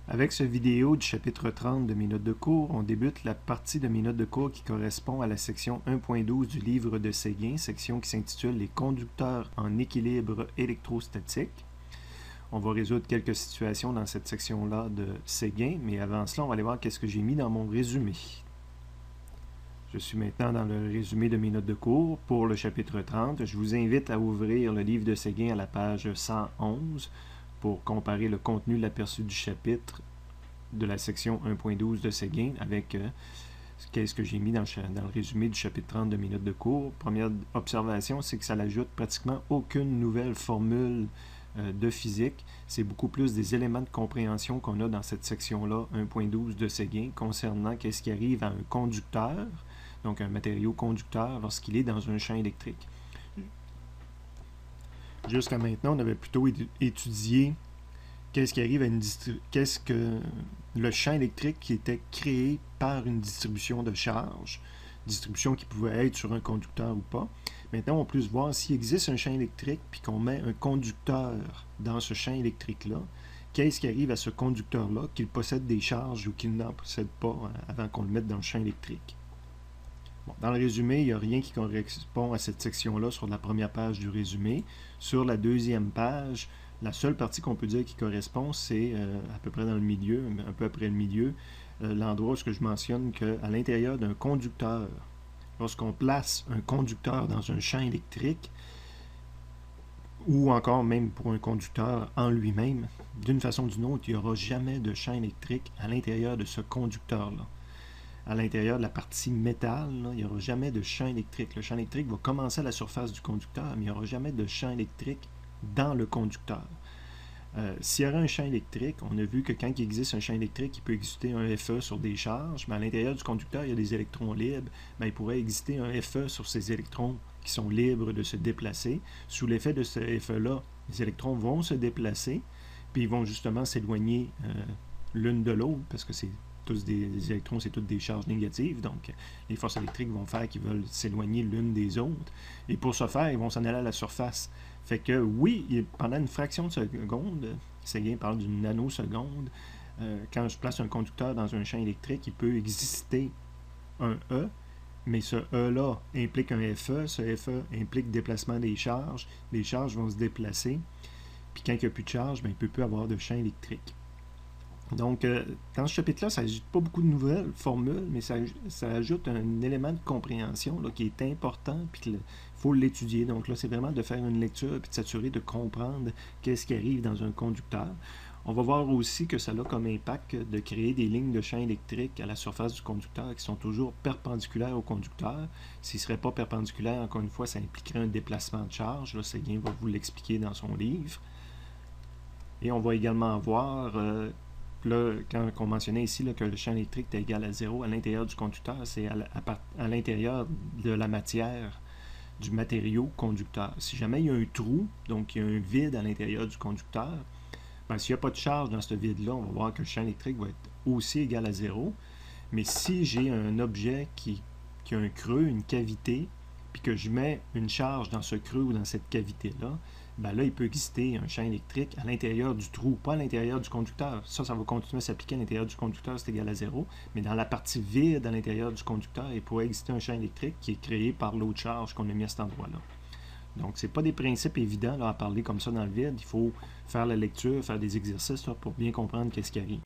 Avec ce vidéo du chapitre 30 de mes notes de cours, on débute la partie de mes notes de cours qui correspond à la section 1.12 du livre de Séguin, section qui s'intitule « Les conducteurs en équilibre électrostatique ». On va résoudre quelques situations dans cette section-là de Séguin, mais avant cela, on va aller voir qu'est-ce que j'ai mis dans mon résumé. Je suis maintenant dans le résumé de mes notes de cours pour le chapitre 30. Je vous invite à ouvrir le livre de Séguin à la page 111 pour comparer le contenu de l'aperçu du chapitre de la section 1.12 de Séguin avec qu'est-ce que j'ai mis dans le résumé du chapitre 30 de mes notes de cours. Première observation, c'est que ça n'ajoute pratiquement aucune nouvelle formule de physique. C'est beaucoup plus des éléments de compréhension qu'on a dans cette section-là, 1.12 de Séguin, concernant qu'est-ce qui arrive à un conducteur, donc un matériau conducteur, lorsqu'il est dans un champ électrique. Jusqu'à maintenant, on avait plutôt étudié qu'est-ce qui arrive à qu'est-ce que le champ électrique qui était créé par une distribution de charge, distribution qui pouvait être sur un conducteur ou pas. Maintenant, on peut plus voir s'il existe un champ électrique puis qu'on met un conducteur dans ce champ électrique-là, qu'est-ce qui arrive à ce conducteur-là, qu'il possède des charges ou qu'il n'en possède pas avant qu'on le mette dans le champ électrique. Bon, dans le résumé, il n'y a rien qui correspond à cette section-là sur la première page du résumé. Sur la deuxième page, la seule partie qu'on peut dire qui correspond, c'est à peu près dans le milieu, un peu après le milieu, l'endroit où je mentionne qu'à l'intérieur d'un conducteur, lorsqu'on place un conducteur dans un champ électrique, ou encore même pour un conducteur en lui-même, d'une façon ou d'une autre, il n'y aura jamais de champ électrique à l'intérieur de ce conducteur-là. À l'intérieur de la partie métal, là, il n'y aura jamais de champ électrique. Le champ électrique va commencer à la surface du conducteur, mais il n'y aura jamais de champ électrique dans le conducteur. S'il y aurait un champ électrique, on a vu que quand il existe un champ électrique, il peut exister un FE sur des charges, mais à l'intérieur du conducteur, il y a des électrons libres. Ben, il pourrait exister un FE sur ces électrons qui sont libres de se déplacer. Sous l'effet de ce FE-là, les électrons vont se déplacer, puis ils vont justement s'éloigner l'une de l'autre, parce que c'est tous des électrons, c'est toutes des charges négatives, donc les forces électriques vont faire qu'ils veulent s'éloigner l'une des autres, et pour ce faire, ils vont s'en aller à la surface. Fait que oui, pendant une fraction de seconde, Séguin parle d'une nanoseconde, quand je place un conducteur dans un champ électrique, il peut exister un E, mais ce E-là implique un FE, ce FE implique déplacement des charges, les charges vont se déplacer, puis quand il n'y a plus de charge, ben, il ne peut plus avoir de champ électrique. Donc, dans ce chapitre-là, ça n'ajoute pas beaucoup de nouvelles formules, mais ça ajoute un élément de compréhension là, qui est important, puis qu'il faut l'étudier. Donc là, c'est vraiment de faire une lecture, puis de s'assurer de comprendre qu'est-ce qui arrive dans un conducteur. On va voir aussi que ça a comme impact de créer des lignes de champ électrique à la surface du conducteur qui sont toujours perpendiculaires au conducteur. S'ils ne seraient pas perpendiculaires, encore une fois, ça impliquerait un déplacement de charge. Là, Séguin va vous l'expliquer dans son livre. Et on va également voir... là, quand on mentionnait ici là, que le champ électrique est égal à 0 à l'intérieur du conducteur, c'est à l'intérieur de la matière du matériau conducteur. Si jamais il y a un trou, donc il y a un vide à l'intérieur du conducteur, ben, s'il n'y a pas de charge dans ce vide-là, on va voir que le champ électrique va être aussi égal à 0. Mais si j'ai un objet qui a un creux, une cavité, puis que je mets une charge dans ce creux ou dans cette cavité-là, ben là, il peut exister un champ électrique à l'intérieur du trou, pas à l'intérieur du conducteur. Ça va continuer à s'appliquer à l'intérieur du conducteur, c'est égal à 0. Mais dans la partie vide à l'intérieur du conducteur, il pourrait exister un champ électrique qui est créé par l'autre charge qu'on a mis à cet endroit-là. Donc, ce n'est pas des principes évidents là, à parler comme ça dans le vide. Il faut faire la lecture, faire des exercices là, pour bien comprendre qu'est-ce qui arrive.